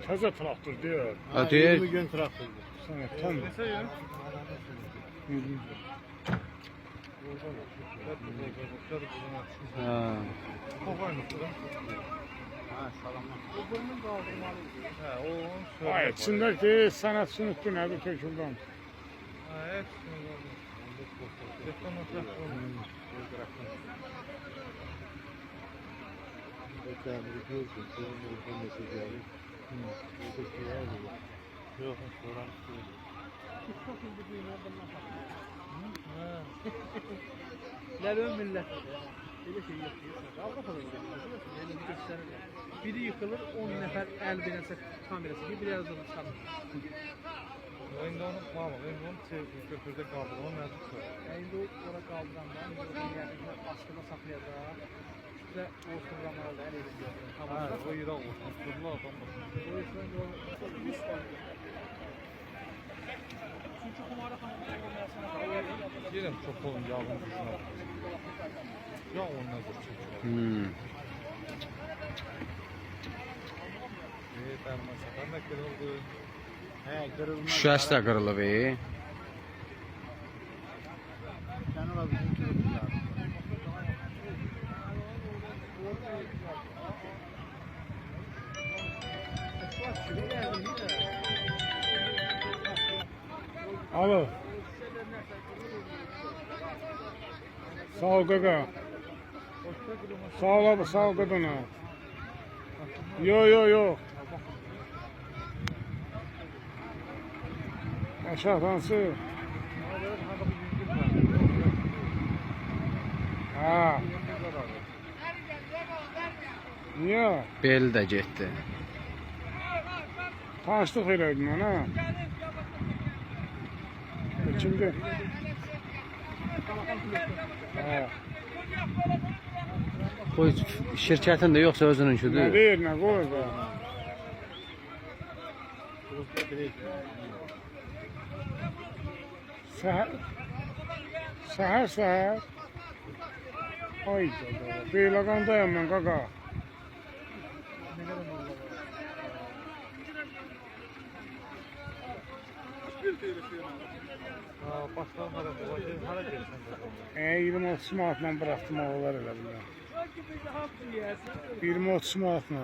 Təzə traktor deyir. Ha deyir. 20 gün traktordur. Sənə tam. Ha. Ay, içindəki sənət sünütdü nədir töküldən? Ləvən millət. Elə şey yoxdur. Avropada göstərirlər. Biri yıkılır, 10 nəfər əl binəsə kamerası gibi bir yerden çıxarır. İndi onu qalır, indi onu götürdə qaldır, onu nədir çıxar? İndi ora qaldıranda, indi o yerdə askıda saxlayacaq. Üstə ortalamayla da əl edəcək. O yıraq olsun, turlu adam olsun. O yüzden o 100 var. Çünkü kumarxanada olmasına Yerim çox olun, yağın gücünə. Ya onunla götürür. Dərməsə, mən də kırıldı. He kırılmaz. Şüşəsi də qırılıb. Sen ola bizim kırılmaz. Alo. Sağ ol kaka. Sağ ol abi, sağ ol kadına. Yo. Aşağı tansı. Ha. Niye? Beli də getdi. Tanışlık eləydin ona. Kimdi? Ha. Bu şirkətin də yoxsa Ne özününküdür? değil, ne koy be. Seher. Ay canım. Beylagandayım ben kaka. Başdan hara gelsən? 20-30 manatla bıraktım oğullar elə bilirəm. 20-30 manatla.